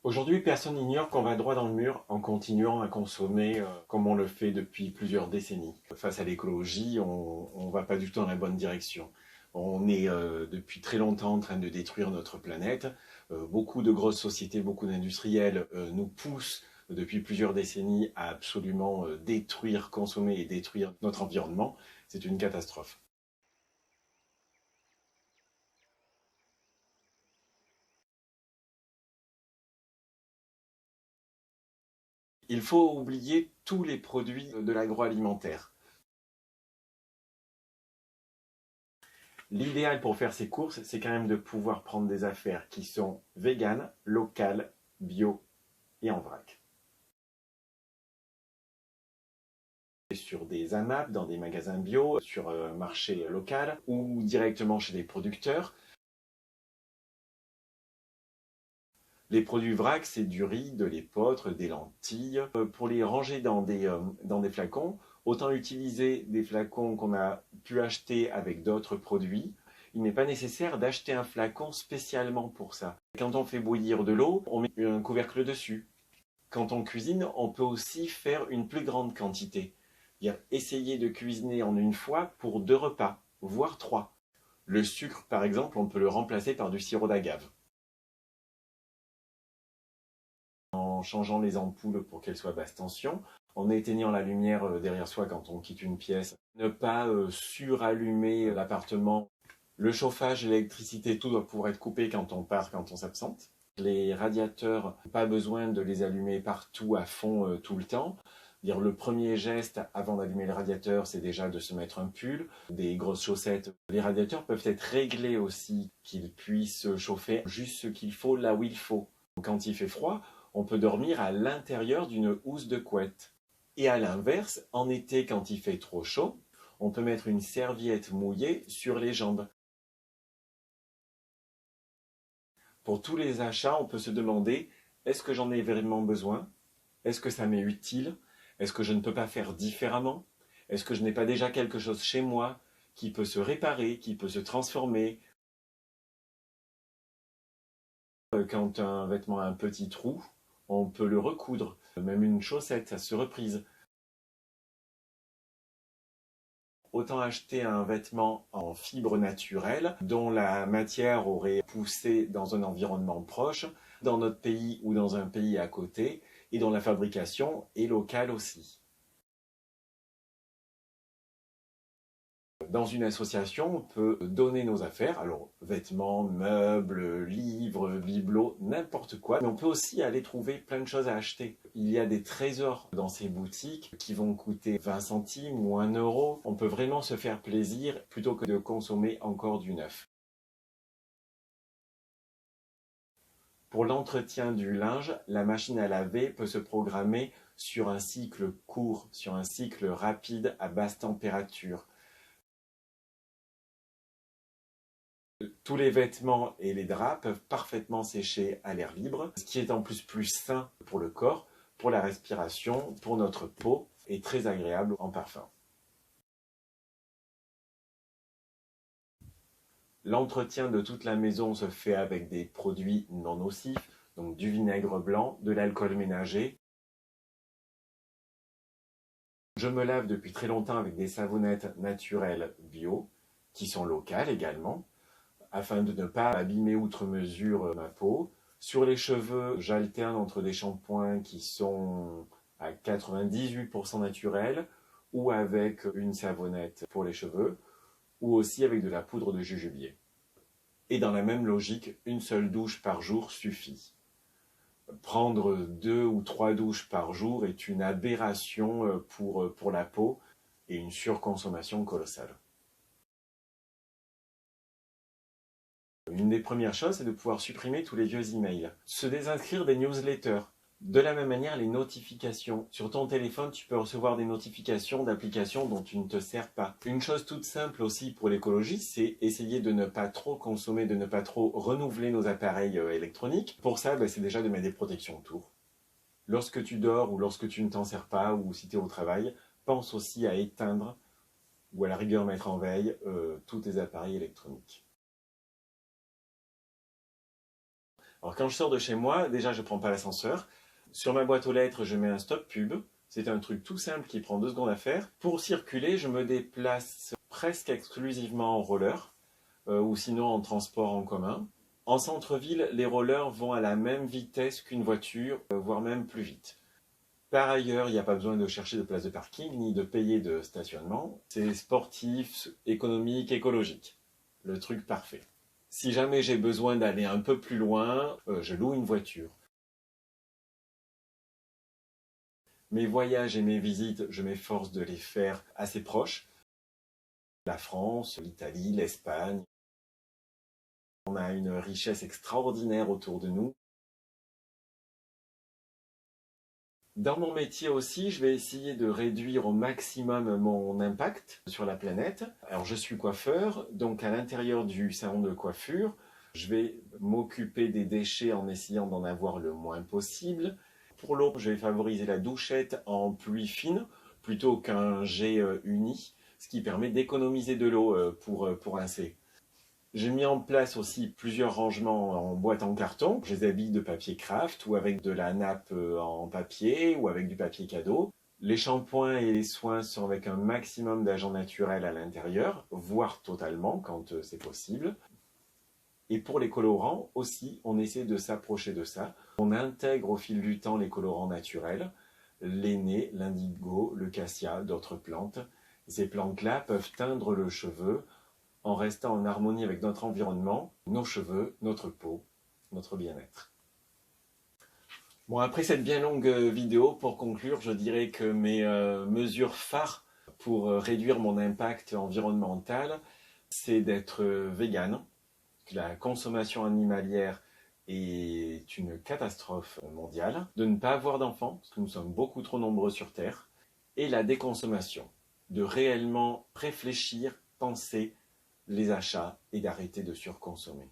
Aujourd'hui, personne n'ignore qu'on va droit dans le mur en continuant à consommer comme on le fait depuis plusieurs décennies. Face à l'écologie, on va pas du tout dans la bonne direction. On est depuis très longtemps en train de détruire notre planète. Beaucoup de grosses sociétés, beaucoup d'industriels nous poussent depuis plusieurs décennies à absolument détruire, consommer et détruire notre environnement. C'est une catastrophe. Il faut oublier tous les produits de l'agroalimentaire. L'idéal pour faire ses courses, c'est quand même de pouvoir prendre des affaires qui sont véganes, locales, bio et en vrac. Sur des AMAP, dans des magasins bio, sur un marché local ou directement chez des producteurs. Les produits vrac, c'est du riz, de l'épeautre, des lentilles. Pour les ranger dans des flacons, autant utiliser des flacons qu'on a pu acheter avec d'autres produits. Il n'est pas nécessaire d'acheter un flacon spécialement pour ça. Quand on fait bouillir de l'eau, on met un couvercle dessus. Quand on cuisine, on peut aussi faire une plus grande quantité. Essayer de cuisiner en une fois pour 2 repas, voire 3. Le sucre, par exemple, on peut le remplacer par du sirop d'agave. En changeant les ampoules pour qu'elles soient basse tension, en éteignant la lumière derrière soi quand on quitte une pièce, ne pas surallumer l'appartement. Le chauffage, l'électricité, tout doit pouvoir être coupé quand on part, quand on s'absente. Les radiateurs, pas besoin de les allumer partout à fond tout le temps. Le premier geste avant d'allumer le radiateur, c'est déjà de se mettre un pull, des grosses chaussettes. Les radiateurs peuvent être réglés aussi, qu'ils puissent chauffer juste ce qu'il faut là où il faut. Quand il fait froid, on peut dormir à l'intérieur d'une housse de couette. Et à l'inverse, en été, quand il fait trop chaud, on peut mettre une serviette mouillée sur les jambes. Pour tous les achats, on peut se demander, est-ce que j'en ai vraiment besoin? Est-ce que ça m'est utile? Est-ce que je ne peux pas faire différemment? Est-ce que je n'ai pas déjà quelque chose chez moi qui peut se réparer, qui peut se transformer? Quand un vêtement a un petit trou, on peut le recoudre. Même une chaussette, ça se reprise. Autant acheter un vêtement en fibre naturelle dont la matière aurait poussé dans un environnement proche, dans notre pays ou dans un pays à côté, et dont la fabrication est locale aussi. Dans une association, on peut donner nos affaires, alors vêtements, meubles, livres, bibelots, n'importe quoi, mais on peut aussi aller trouver plein de choses à acheter. Il y a des trésors dans ces boutiques qui vont coûter 20 centimes ou 1 euro. On peut vraiment se faire plaisir plutôt que de consommer encore du neuf. Pour l'entretien du linge, la machine à laver peut se programmer sur un cycle court, sur un cycle rapide à basse température. Tous les vêtements et les draps peuvent parfaitement sécher à l'air libre, ce qui est en plus sain pour le corps, pour la respiration, pour notre peau et très agréable en parfum. L'entretien de toute la maison se fait avec des produits non nocifs, donc du vinaigre blanc, de l'alcool ménager. Je me lave depuis très longtemps avec des savonnettes naturelles bio, qui sont locales également, afin de ne pas abîmer outre mesure ma peau. Sur les cheveux, j'alterne entre des shampoings qui sont à 98% naturels ou avec une savonnette pour les cheveux ou aussi avec de la poudre de jujubé. Et dans la même logique, une seule douche par jour suffit. Prendre 2 ou 3 douches par jour est une aberration pour la peau et une surconsommation colossale. Une des premières choses, c'est de pouvoir supprimer tous les vieux emails. Se désinscrire des newsletters. De la même manière, les notifications. Sur ton téléphone, tu peux recevoir des notifications d'applications dont tu ne te sers pas. Une chose toute simple aussi pour l'écologie, c'est essayer de ne pas trop consommer, de ne pas trop renouveler nos appareils électroniques. Pour ça, c'est déjà de mettre des protections autour. Lorsque tu dors ou lorsque tu ne t'en sers pas ou si tu es au travail, pense aussi à éteindre ou à la rigueur mettre en veille tous tes appareils électroniques. Alors quand je sors de chez moi, déjà je prends pas l'ascenseur. Sur ma boîte aux lettres, je mets un stop pub. C'est un truc tout simple qui prend 2 secondes à faire. Pour circuler, je me déplace presque exclusivement en roller ou sinon en transport en commun. En centre-ville, les rollers vont à la même vitesse qu'une voiture, voire même plus vite. Par ailleurs, il n'y a pas besoin de chercher de place de parking ni de payer de stationnement. C'est sportif, économique, écologique. Le truc parfait. Si jamais j'ai besoin d'aller un peu plus loin, je loue une voiture. Mes voyages et mes visites, je m'efforce de les faire assez proches. La France, l'Italie, l'Espagne. On a une richesse extraordinaire autour de nous. Dans mon métier aussi, je vais essayer de réduire au maximum mon impact sur la planète. Alors je suis coiffeur, donc à l'intérieur du salon de coiffure, je vais m'occuper des déchets en essayant d'en avoir le moins possible. Pour l'eau, je vais favoriser la douchette en pluie fine plutôt qu'un jet uni, ce qui permet d'économiser de l'eau pour un C. J'ai mis en place aussi plusieurs rangements en boîte en carton. Je les habille de papier craft ou avec de la nappe en papier ou avec du papier cadeau. Les shampoings et les soins sont avec un maximum d'agents naturels à l'intérieur, voire totalement quand c'est possible. Et pour les colorants aussi, on essaie de s'approcher de ça. On intègre au fil du temps les colorants naturels, l'aîné, l'indigo, le cassia, d'autres plantes. Ces plantes-là peuvent teindre le cheveu en restant en harmonie avec notre environnement, nos cheveux, notre peau, notre bien-être. Bon, après cette bien longue vidéo, pour conclure, je dirais que mes mesures phares pour réduire mon impact environnemental, c'est d'être vegan, que la consommation animalière est une catastrophe mondiale, de ne pas avoir d'enfants, parce que nous sommes beaucoup trop nombreux sur Terre, et la déconsommation, de réellement réfléchir, penser, les achats et d'arrêter de surconsommer.